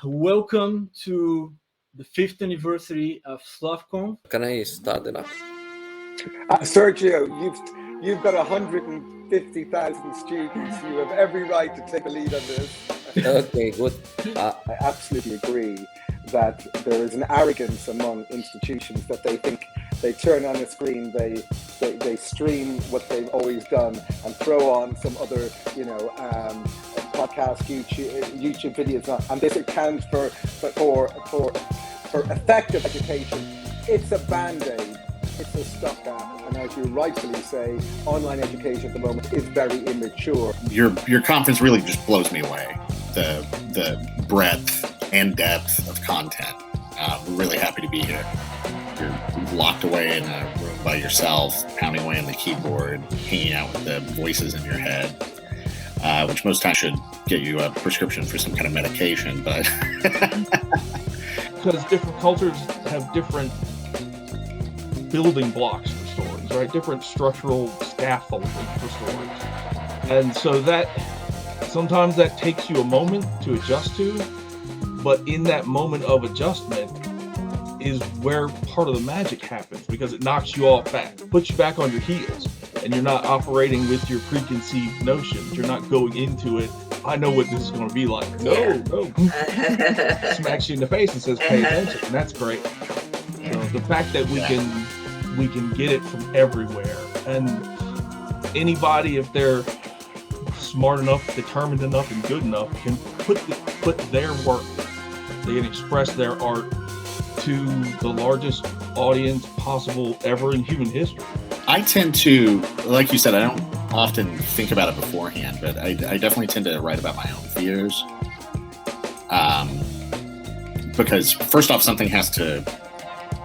Welcome to the 5th anniversary of SlavConf. Can I start it up? Sergio, you've got 150,000 students. You have every right to take a lead on this. Okay, good. I absolutely agree that there is an arrogance among institutions that they think they turn on a screen, they stream what they've always done and throw on some other, podcast, YouTube videos, and this accounts for effective education. It's a band-aid. It's a stopgap, and as you rightfully say, online education at the moment is very immature. Your conference really just blows me away. The breadth and depth of content. We're really happy to be here. You're locked away in a room by yourself, pounding away on the keyboard, hanging out with the voices in your head, which most times should get you a prescription for some kind of medication, but because different cultures have different building blocks for stories, right? Different structural scaffolding for stories. And so that sometimes that takes you a moment to adjust to, but in that moment of adjustment is where part of the magic happens, because it knocks you off back, puts you back on your heels, and you're not operating with your preconceived notions. You're not going into it, I know what this is going to be like. No. Smacks you in the face and says, pay attention, and that's great. So the fact that we can get it from everywhere, and anybody, if they're smart enough, determined enough, and good enough, can put their work, they can express their art to the largest audience possible ever in human history. I tend to, like you said, I don't often think about it beforehand, but I definitely tend to write about my own fears. Because first off, something has to,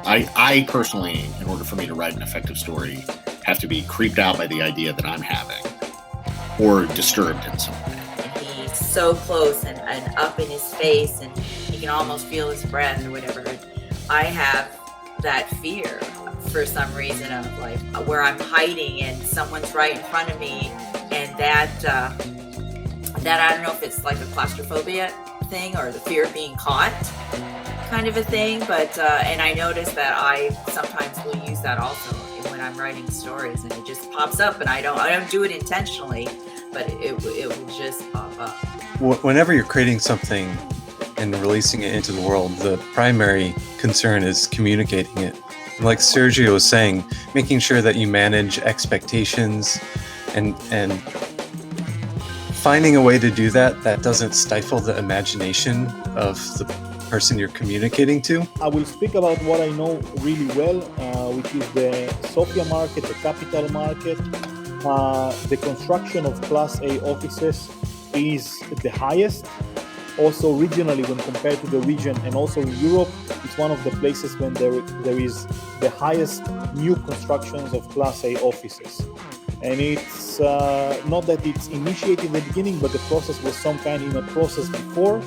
I personally, in order for me to write an effective story, have to be creeped out by the idea that I'm having, or disturbed in some way. He's so close and up in his face, and you can almost feel his breath or whatever. I have that fear for some reason of like where I'm hiding and someone's right in front of me, and that I don't know if it's like a claustrophobia thing or the fear of being caught kind of a thing, but and I notice that I sometimes will use that also when I'm writing stories, and it just pops up, and I don't do it intentionally, but it will just pop up. Whenever you're creating something and releasing it into the world, the primary concern is communicating it. Like Sergio was saying, making sure that you manage expectations and finding a way to do that doesn't stifle the imagination of the person you're communicating to. I will speak about what I know really well, which is the Sofia market, the capital market. The construction of Class A offices is the highest. Also regionally, when compared to the region, and also in Europe, it's one of the places when there is the highest new constructions of Class A offices. And it's not that it's initiated in the beginning, but the process was some kind in a process before,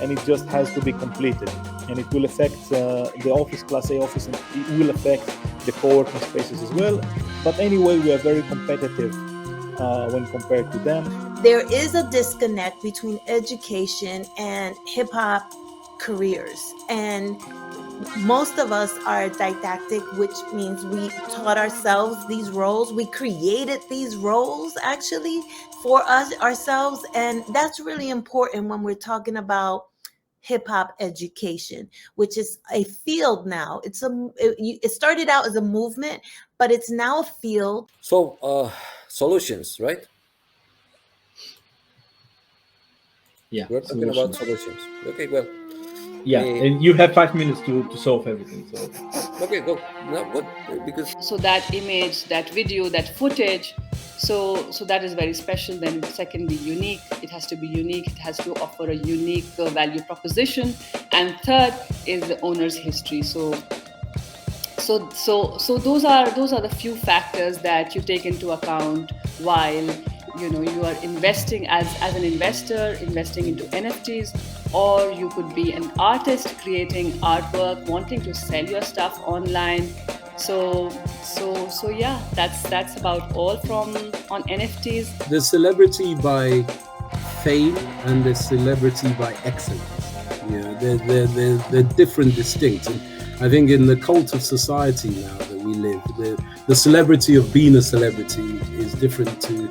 and it just has to be completed. And it will affect the office, Class A office, and it will affect the co-working spaces as well. But anyway, we are very competitive when compared to them. There is a disconnect between education and hip-hop careers. And most of us are didactic, which means we taught ourselves these roles. We created these roles actually for us ourselves. And that's really important when we're talking about hip-hop education, which is a field now. It started out as a movement, but it's now a field. So, solutions, right? Yeah, We're talking about solutions. Okay, well. Yeah, and you have 5 minutes to solve everything. So. Okay, go. No, what? Because so that image, that video, that footage, so that is very special. Then secondly, unique. It has to be unique. It has to offer a unique value proposition. And third is the owner's history. So those are the few factors that you take into account while you are investing as an investor, investing into NFTs, or you could be an artist creating artwork, wanting to sell your stuff online. So yeah, that's about all on NFTs. The celebrity by fame and the celebrity by excellence. Yeah, they're different, distinct. And I think in the cult of society now that we live, the celebrity of being a celebrity is different to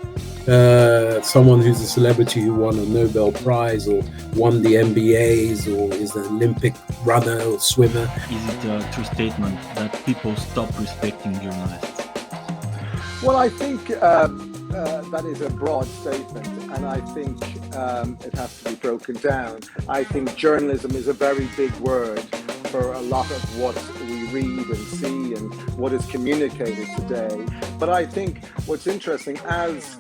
someone who's a celebrity who won a Nobel Prize or won the MBAs or is an Olympic runner or swimmer. Is it a true statement that people stop respecting journalists? Well, I think that is a broad statement, and I think it has to be broken down. I think journalism is a very big word for a lot of what we read and see and what is communicated today. But I think what's interesting, as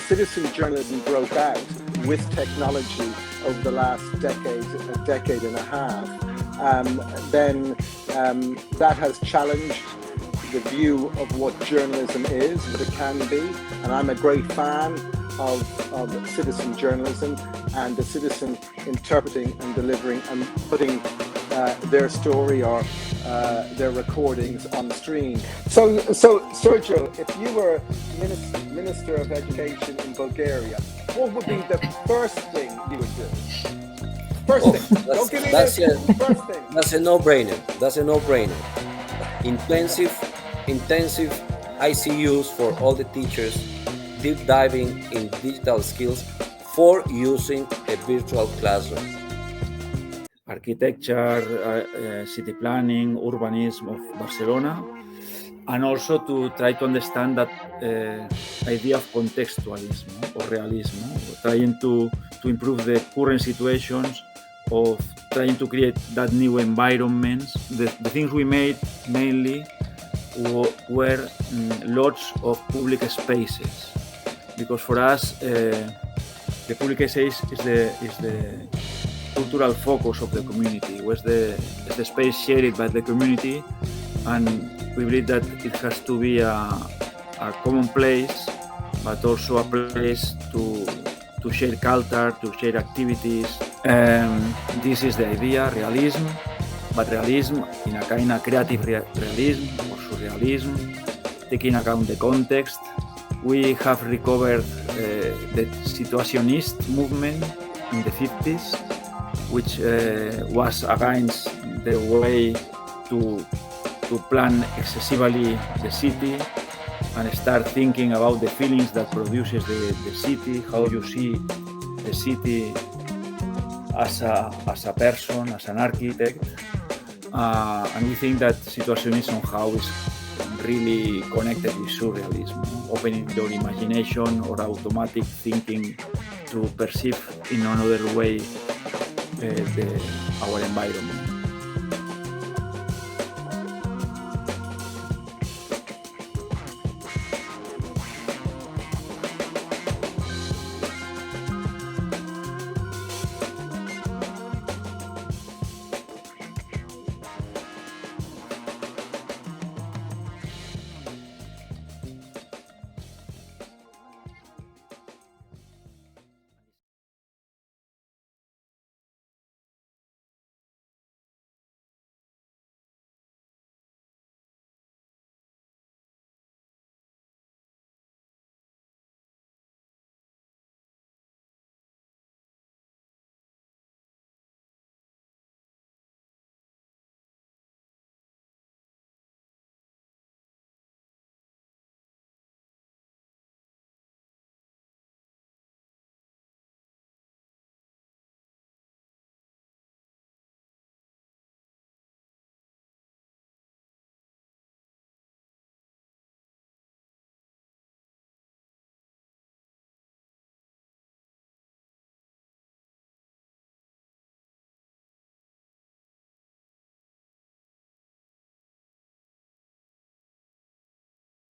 citizen journalism broke out with technology over the last decade and a half, then that has challenged the view of what journalism is, what it can be. And I'm a great fan of citizen journalism and the citizen interpreting and delivering and putting their story or their recordings on the screen. So Sergio, if you were Minister of Education in Bulgaria, what would be the first thing you would do? First thing. Don't give me this. First thing. That's a no-brainer. That's a no-brainer. Intensive ICUs for all the teachers, deep diving in digital skills for using a virtual classroom. Architecture, city planning, urbanism of Barcelona, and also to try to understand that idea of contextualism or realism, trying to improve the current situations, of trying to create that new environments. The things we made mainly were lots of public spaces, because for us the public space is the cultural focus of the community. It was the space shared by the community, and we believe that it has to be a common place, but also a place to share culture, to share activities. This is the idea, realism, but realism in a kind of creative realism or surrealism, taking account the context. We have recovered the situationist movement in the 50s, which was against the way to plan excessively the city and start thinking about the feelings that produces the city, how you see the city as a person, as an architect. And we think that situationism somehow is really connected with surrealism, opening your imagination or automatic thinking to perceive in another way our environment.